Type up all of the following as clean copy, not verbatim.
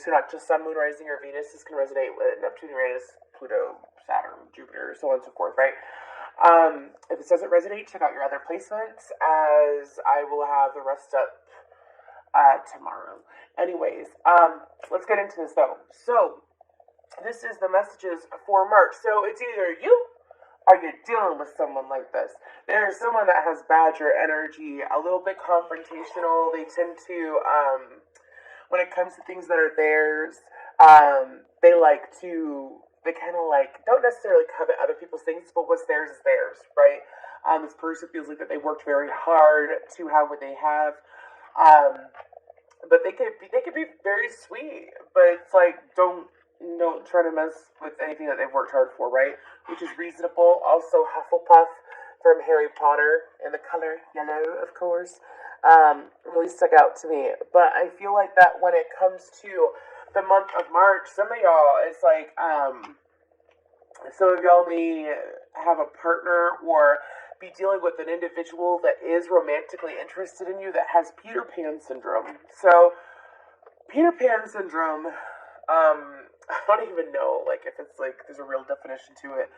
to not just Sun, Moon, Rising, or Venus. This can resonate with Neptune, Uranus, Pluto, Saturn, Jupiter, so on and so forth, right? If this doesn't resonate, check out your other placements, as I will have the rest up tomorrow. Anyways, let's get into this though. So, this is the messages for March. So, it's either you or you're dealing with someone like this. There's someone that has Badger energy, a little bit confrontational. They tend to, when it comes to things that are theirs, they kind of like, don't necessarily covet other people's things, but what's theirs is theirs, right? This person feels like that they worked very hard to have what they have. But they could be very sweet, but it's like, don't try to mess with anything that they've worked hard for, right? Which is reasonable. Also, Hufflepuff from Harry Potter in the color yellow, of course, really stuck out to me. But I feel like that when it comes to the month of March, some of y'all, it's like, some of y'all may have a partner or be dealing with an individual that is romantically interested in you that has Peter Pan syndrome. So, Peter Pan syndrome, I don't even know, like, if it's, like, there's a real definition to it.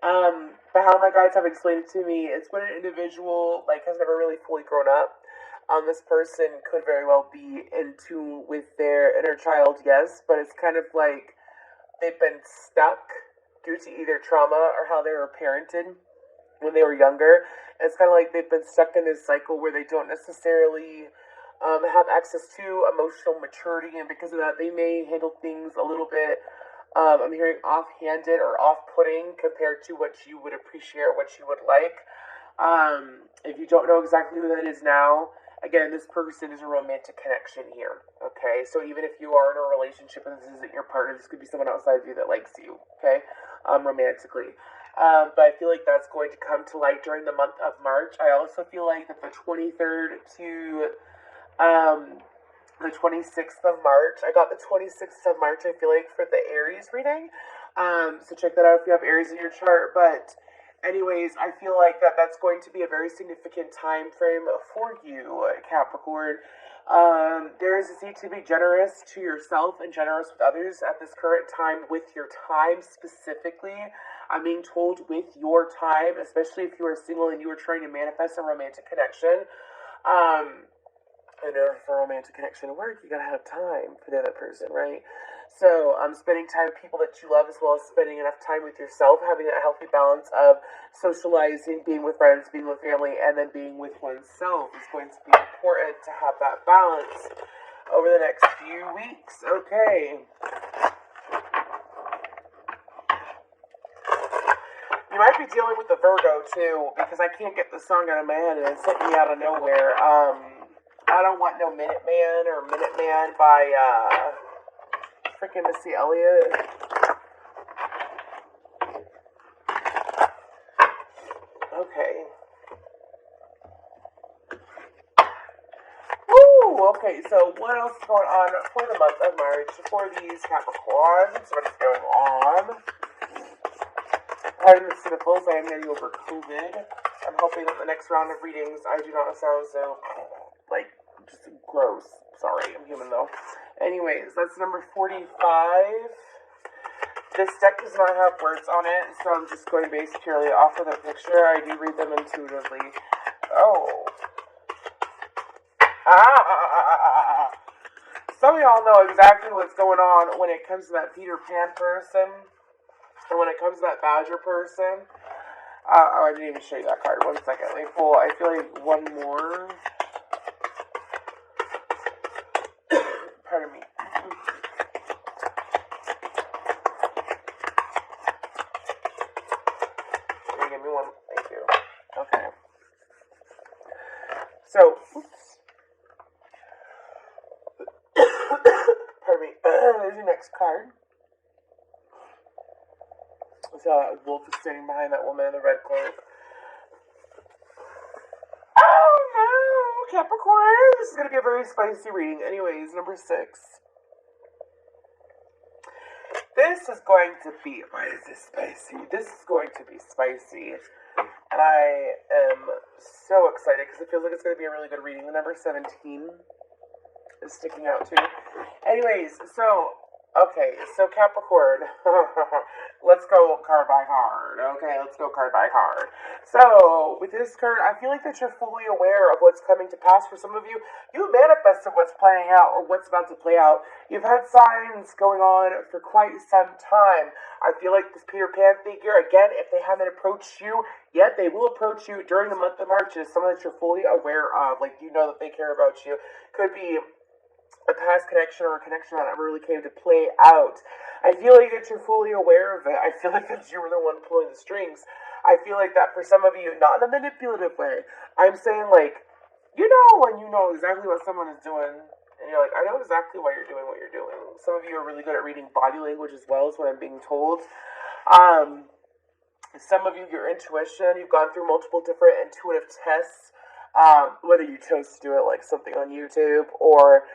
But how my guides have explained it to me, it's when an individual, like, has never really fully grown up. This person could very well be in tune with their inner child, yes, but it's kind of like they've been stuck due to either trauma or how they were parented when they were younger. It's kind of like they've been stuck in this cycle where they don't necessarily have access to emotional maturity, and because of that, they may handle things a little bit, I'm hearing offhanded or off-putting compared to what you would appreciate or what you would like. If you don't know exactly who that is now, again, this person is a romantic connection here, okay? So even if you are in a relationship and this isn't your partner, this could be someone outside of you that likes you, okay? Romantically. But I feel like that's going to come to light during the month of March. I also feel like that the 23rd to the 26th of March. I got the 26th of March, I feel like, for the Aries reading. So check that out if you have Aries in your chart. But anyways, I feel like that's going to be a very significant time frame for you, Capricorn. There is a need to be generous to yourself and generous with others at this current time with your time specifically. I'm being told with your time, especially if you are single and you are trying to manifest a romantic connection. In order for a romantic connection to work, you gotta have time for the other person, right? So, spending time with people that you love, as well as spending enough time with yourself, having that healthy balance of socializing, being with friends, being with family, and then being with oneself is going to be important to have that balance over the next few weeks. Okay. You might be dealing with the Virgo, too, because I can't get the song out of my head, and it's hitting me out of nowhere. I Don't Want No Minuteman or Minuteman by freaking Missy Elliott. Okay. Woo! Okay, so what else is going on for the month of March for these Capricorns? What is going on? Pardon the sniffles, I am getting over COVID. I'm hoping that the next round of readings I do not sound so, like, just gross. Sorry, I'm human though. Anyways, that's number 45. This deck does not have words on it, so I'm just going to base purely off of the picture. I do read them intuitively. Oh. Ah! Some of y'all know exactly what's going on when it comes to that Peter Pan person. And when it comes to that Badger person. I didn't even show you that card. 1 second. Let me pull, I feel like one more. Pardon me. Can you give me one? Thank you. Okay. So, oops. Pardon me. There's your next card. So that wolf is standing behind that woman in the red cloak. Oh no, Capricorn! This is going to be a very spicy reading. Anyways, number 6. This is going to be, why is this spicy? This is going to be spicy. And I am so excited because it feels like it's going to be a really good reading. The number 17 is sticking out too. Anyways, okay, so Capricorn, let's go card by card. Okay, let's go card by card. So, with this card, I feel like that you're fully aware of what's coming to pass. For some of you, you manifested what's playing out or what's about to play out. You've had signs going on for quite some time. I feel like this Peter Pan figure, again, if they haven't approached you yet, they will approach you during the month of March. It's someone that you're fully aware of. Like, you know that they care about you. Could be a past connection or a connection that never really came to play out. I feel like that you're fully aware of it. I feel like that you were the one pulling the strings. I feel like that for some of you, not in a manipulative way. I'm saying, like, you know when you know exactly what someone is doing, and you're like, I know exactly why you're doing what you're doing. Some of you are really good at reading body language as well, as what I'm being told. Some of you, your intuition, you've gone through multiple different intuitive tests, whether you chose to do it like something on YouTube or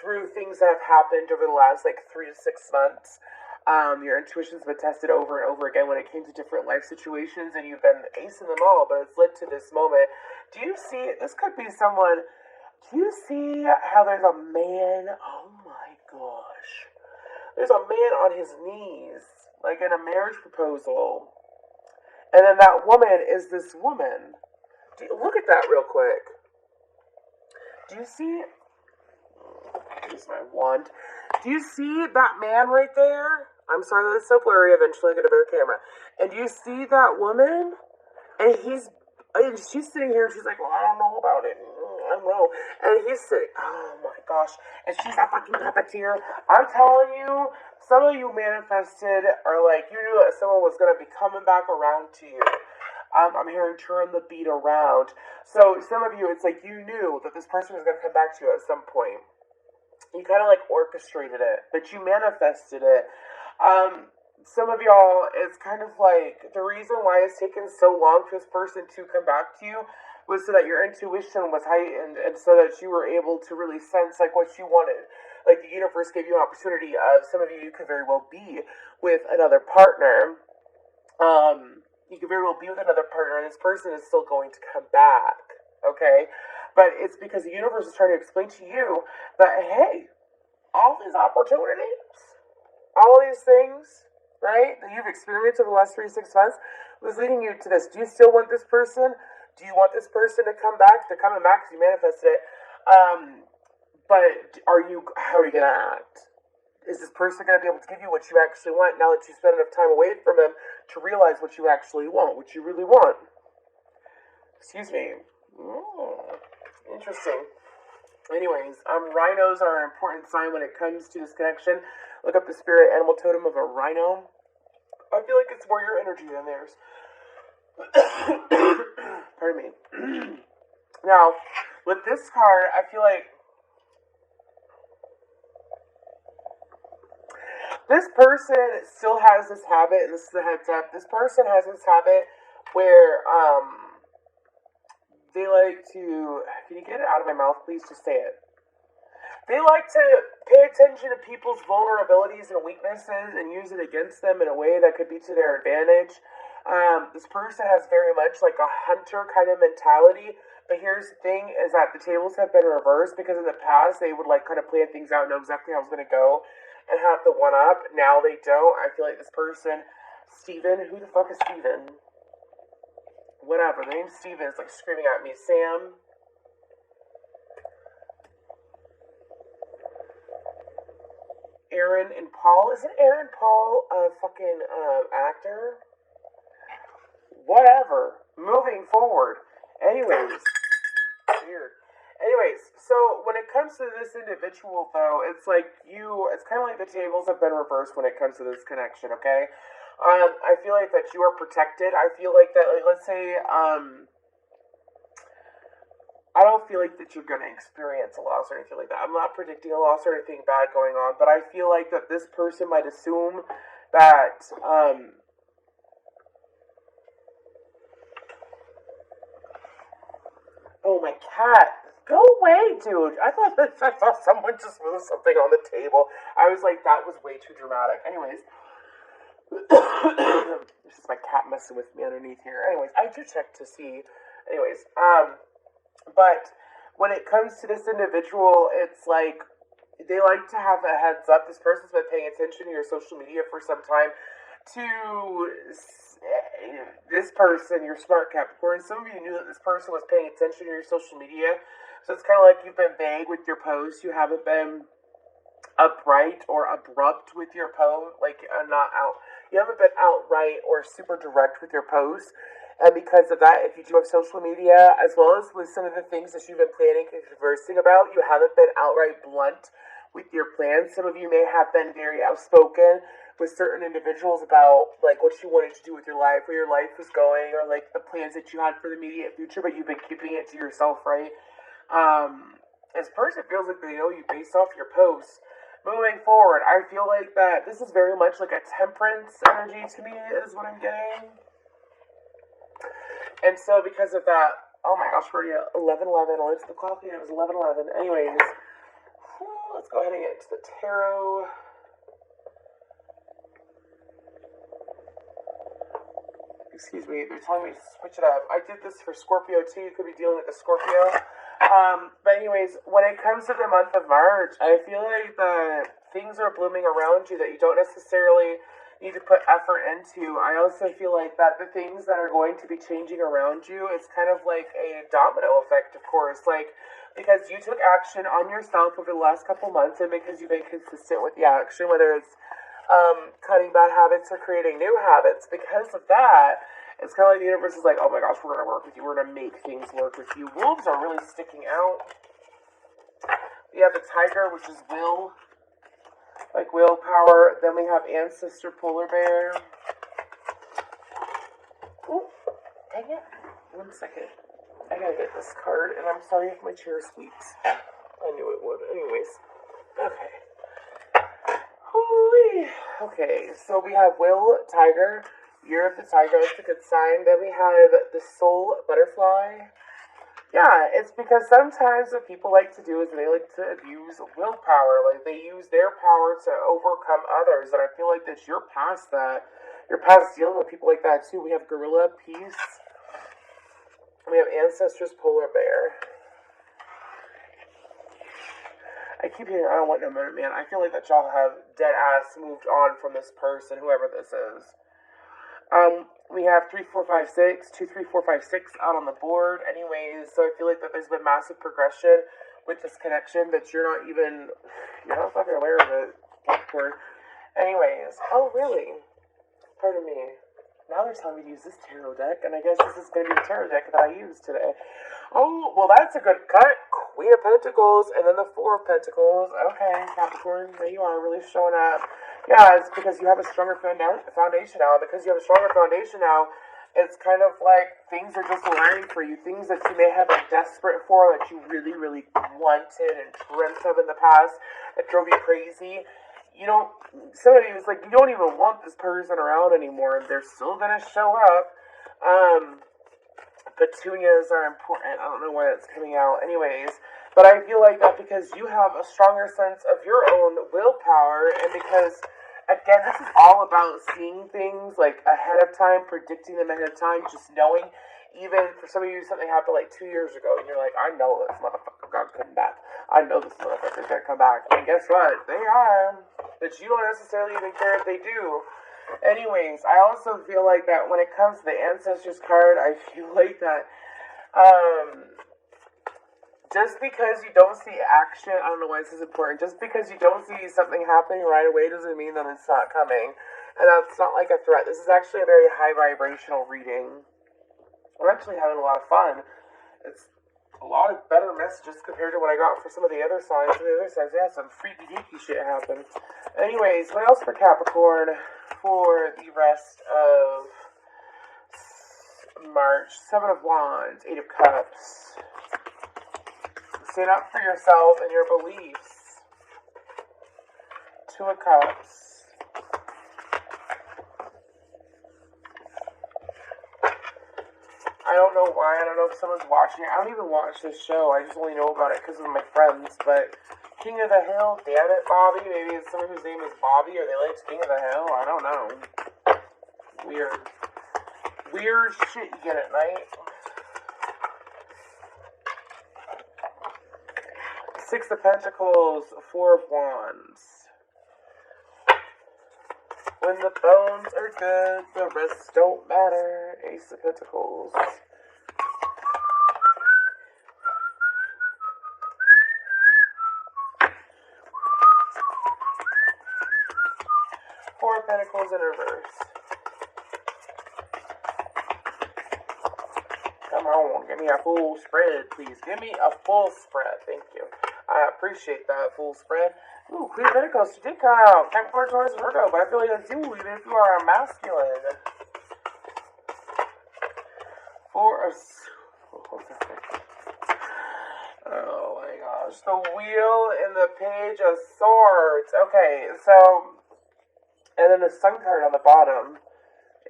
through things that have happened over the last like 3 to 6 months. Your intuition's been tested over and over again when it came to different life situations, and you've been acing them all, but it's led to this moment. Do you see, this could be someone, do you see how there's a man, oh my gosh, there's a man on his knees, like in a marriage proposal, and then that woman is this woman. Look at that real quick. Do you see? Use my wand. Do you see that man right there? I'm sorry that it's so blurry. Eventually, I'll get a better camera. And do you see that woman? And she's sitting here. And she's like, "Well, I don't know about it. I don't know." And he's sitting. Oh my gosh! And she's a fucking puppeteer. I'm telling you, some of you manifested, or like you knew that someone was gonna be coming back around to you. I'm hearing turn the beat around. So some of you, it's like you knew that this person was going to come back to you at some point. You kind of like orchestrated it, but you manifested it. Some of y'all, it's kind of like the reason why it's taken so long for this person to come back to you was so that your intuition was heightened and so that you were able to really sense like what you wanted. Like the universe gave you an opportunity of some of you could very well be with another partner. You could very well be with another partner, and this person is still going to come back, okay? But it's because the universe is trying to explain to you that, hey, all these opportunities, all these things, right, that you've experienced over the last 3 to 6 months was leading you to this. Do you still want this person? Do you want this person to come back? They're coming back because you manifested it. But how are you going to act? Is this person going to be able to give you what you actually want now that you spend enough time away from them to realize what you actually want, what you really want? Excuse me. Interesting. Anyways, rhinos are an important sign when it comes to this connection. Look up the spirit animal totem of a rhino. I feel like it's more your energy than theirs. Pardon me. Now, with this card, I feel like this person still has this habit, and this is a heads up, this person has this habit where, they like to, can you get it out of my mouth, please? Just say it. They like to pay attention to people's vulnerabilities and weaknesses and use it against them in a way that could be to their advantage. This person has very much like a hunter kind of mentality, but here's the thing, is that the tables have been reversed because in the past they would like kind of plan things out and know exactly how it was going to go and have the one up. Now they don't. I feel like this person, Steven, who the fuck is Steven? Whatever, the name's Steven is like screaming at me. Sam. Aaron and Paul. Isn't Aaron Paul a fucking actor? Whatever. Moving forward. Anyways. Weird. Anyways, so when it comes to this individual, though, it's like it's kind of like the tables have been reversed when it comes to this connection, okay? I feel like that you are protected. I feel like that, like, let's say, I don't feel like that you're going to experience a loss or anything like that. I'm not predicting a loss or anything bad going on, but I feel like that this person might assume that, oh, my cat. Go away, dude. I thought someone just moved something on the table. I was like, that was way too dramatic. Anyways. This is my cat messing with me underneath here. Anyways, I do check to see. Anyways, but when it comes to this individual, it's like they like to have a heads up. This person's been paying attention to your social media for some time. To this person, your smart Capricorn, some of you knew that this person was paying attention to your social media. So it's kind of like you've been vague with your posts. You haven't been upright or abrupt with your post, like not out. You haven't been outright or super direct with your posts. And because of that, if you do have social media, as well as with some of the things that you've been planning and conversing about, you haven't been outright blunt with your plans. Some of you may have been very outspoken with certain individuals about like what you wanted to do with your life, where your life was going, or like the plans that you had for the immediate future, but you've been keeping it to yourself, right? This person feels like they know you based off your posts. Moving forward, I feel like that this is very much like a temperance energy to me, is what I'm getting. And so because of that, oh my gosh, we're already at 11:11. I looked at the clock and it was 11:11. Anyways, let's go ahead and get into the tarot. Excuse me, they're telling me to switch it up. I did this for Scorpio too. You could be dealing with a Scorpio. But anyways, when it comes to the month of March, I feel like the things are blooming around you that you don't necessarily need to put effort into. I also feel like that the things that are going to be changing around you, it's kind of like a domino effect, of course, like because you took action on yourself over the last couple months and because you've been consistent with the action, whether it's cutting bad habits or creating new habits. Because of that, it's kind of like the universe is like, oh my gosh, we're going to work with you. We're going to make things work with you. Wolves are really sticking out. We have the tiger, which is will, like willpower. Then we have ancestor polar bear. Ooh, dang it. 1 second. I gotta get this card, and I'm sorry if my chair squeaks. I knew it would. Anyways. Okay. Holy. Okay, so we have will, tiger, year of the tiger. That's a good sign. Then we have the soul butterfly. Yeah, it's because sometimes what people like to do is they like to abuse willpower. Like, they use their power to overcome others. And I feel like that you're past that. You're past dealing with people like that, too. We have gorilla, peace. We have ancestors, polar bear. I keep hearing, I don't want no man. I feel like that y'all have dead ass moved on from this person, whoever this is. We have 3, 4, 5, 6, 2, 3, 4, 5, 6 out on the board. Anyways, so I feel like that there's been massive progression with this connection, but you're not fucking aware of it. Capricorn. Anyways, oh really? Pardon me. Now they're telling me to use this tarot deck, and I guess this is going to be the tarot deck that I use today. Oh, well that's a good cut. Queen of Pentacles, and then the Four of Pentacles. Okay, Capricorn, there you are, really showing up. Yeah, it's because you have a stronger foundation now. Because you have a stronger foundation now, it's kind of like things are just aligning for you. Things that you may have been desperate for, that you really, really wanted and dreamt of in the past, that drove you crazy. Some of you, it's like you don't even want this person around anymore. They're still going to show up. Petunias are important. I don't know why that's coming out. Anyways, but I feel like that because you have a stronger sense of your own willpower, and because, again, this is all about seeing things like ahead of time, predicting them ahead of time, just knowing. Even for some of you, something happened like 2 years ago, and you're like, I know this motherfucker gonna come back. I know this motherfucker's gonna come back. And guess what? They are. But you don't necessarily even care if they do. Anyways, I also feel like that when it comes to the Ancestors card, I feel like that just because you don't see action, I don't know why this is important, just because you don't see something happening right away doesn't mean that it's not coming. And that's not like a threat. This is actually a very high vibrational reading. I'm actually having a lot of fun. It's a lot of better messages compared to what I got for some of the other signs. The other signs, yeah, some freaky deaky shit happened. Anyways, what else for Capricorn for the rest of March? 7 of Wands, 8 of Cups. Stand up for yourself and your beliefs. 2 of Cups. I don't know why. I don't know if someone's watching it. I don't even watch this show. I just only know about it because of my friends. But King of the Hill, damn it, Bobby. Maybe it's someone whose name is Bobby, or they like King of the Hill. I don't know. Weird shit you get at night. Six of Pentacles, Four of Wands. When the bones are good, the rest don't matter. Ace of Pentacles. Four of Pentacles in reverse. Come on, give me a full spread, please. Give me a full spread. Thank you. I appreciate that full spread. Ooh, Queen of Pentacles. She did come out. Capricorn, Taurus, Virgo, but I feel like that's you, even if you are a masculine. Four of... Oh my gosh. The Wheel and the Page of Swords. Okay, so... And then the Sun card on the bottom.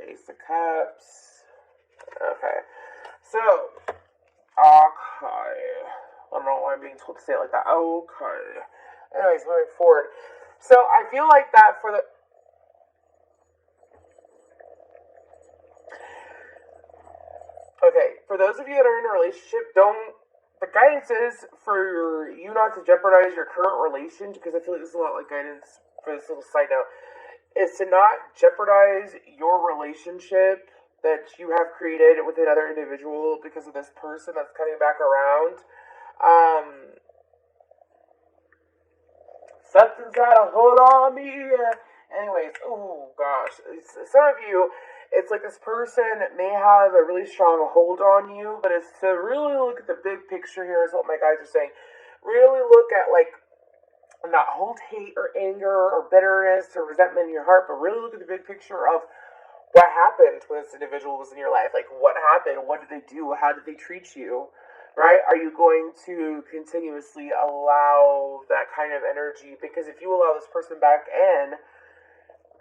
Ace of Cups. Okay. So, okay. I don't know why I'm being told to say it like that. Okay. Anyways, moving forward. So, I feel like that for the... Okay, for those of you that are in a relationship, don't... The guidance is for you not to jeopardize your current relation, because I feel like this is a lot like guidance for this little side note, is to not jeopardize your relationship that you have created with another individual because of this person that's coming back around. Something's got a hold on me. Anyways, oh gosh. Some of you, it's like this person may have a really strong hold on you, but it's to really look at the big picture here is what my guys are saying. Really look at like, not hold hate or anger or bitterness or resentment in your heart, but really look at the big picture of what happened when this individual was in your life. Like, what happened? What did they do? How did they treat you? Right? Are you going to continuously allow that kind of energy? Because if you allow this person back in,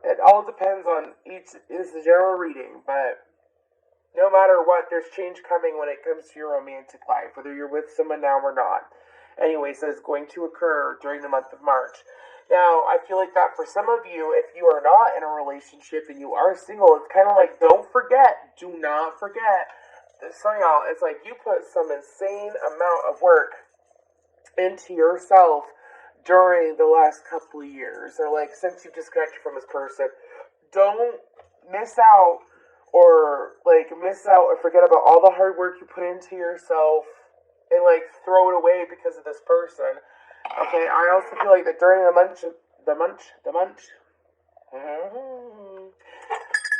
it all depends on each, this is a general reading, but no matter what, there's change coming when it comes to your romantic life, whether you're with someone now or not. Anyways, that is going to occur during the month of March. Now, I feel like that for some of you, if you are not in a relationship and you are single, it's kind of like, do not forget. Some of y'all, it's like you put some insane amount of work into yourself during the last couple of years, or like since you've disconnected from this person. Don't miss out or forget about all the hard work you put into yourself and like throw it away because of this person. Okay, I also feel like that during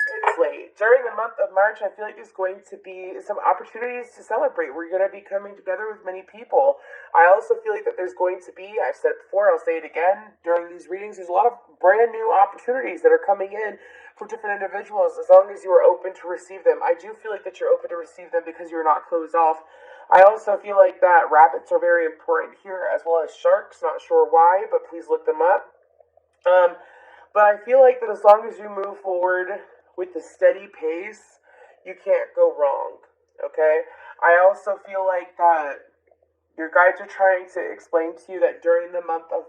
it's late. During the month of March, I feel like there's going to be some opportunities to celebrate. We're going to be coming together with many people. I also feel like that there's going to be, I've said it before, I'll say it again, during these readings, there's a lot of brand new opportunities that are coming in for different individuals, as long as you are open to receive them. I do feel like that you're open to receive them because you're not closed off. I also feel like that rabbits are very important here, as well as sharks. Not sure why, but please look them up. But I feel like that as long as you move forward with the steady pace, you can't go wrong. Okay? I also feel like that your guides are trying to explain to you that during the month of...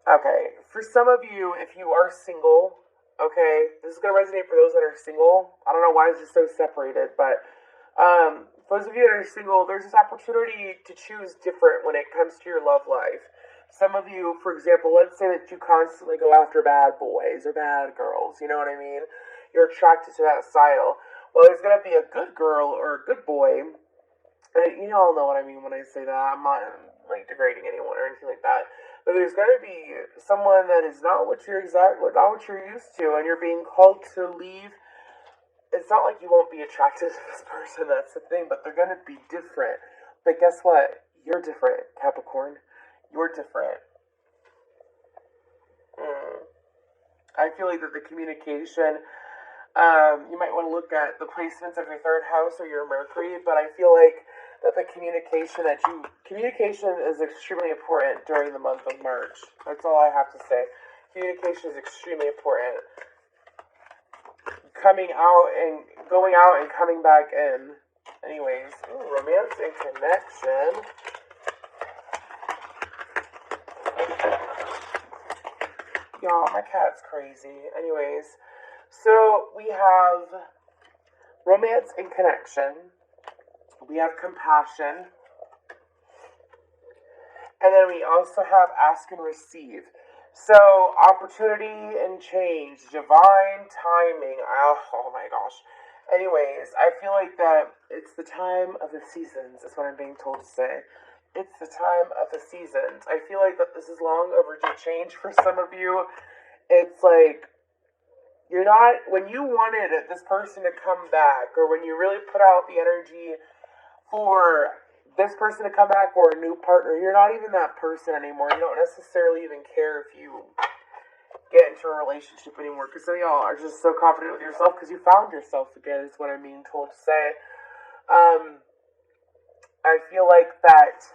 Okay, for some of you, if you are single... Okay, this is going to resonate for those that are single. I don't know why it's just so separated, but for those of you that are single, there's this opportunity to choose different when it comes to your love life. Some of you, for example, let's say that you constantly go after bad boys or bad girls, you know what I mean? You're attracted to that style. Well, there's going to be a good girl or a good boy, and you all know what I mean when I say that. I'm not like degrading anyone or anything like that. But there's going to be someone that is not what you're used to, and you're being called to leave. It's not like you won't be attracted to this person, that's the thing, but they're going to be different. But guess what? You're different, Capricorn. You're different. I feel like that the communication, you might want to look at the placements of your third house or your Mercury, but I feel like that the communication is extremely important during the month of March. That's all I have to say. Communication is extremely important. Coming out and going out and coming back in. Anyways, romance and connection. Y'all, my cat's crazy. Anyways, so we have romance and connection. We have compassion. And then we also have ask and receive. So, opportunity and change, divine timing. Oh my gosh. Anyways, I feel like that it's the time of the seasons, is what I'm being told to say. It's the time of the seasons. I feel like that this is long overdue change for some of you. It's like, you're not, when you wanted this person to come back, or when you really put out the energy for this person to come back or a new partner, you're not even that person anymore. You don't necessarily even care if you get into a relationship anymore, because some of y'all are just so confident with yourself because you found yourself again, is what I'm being told to say. I feel like that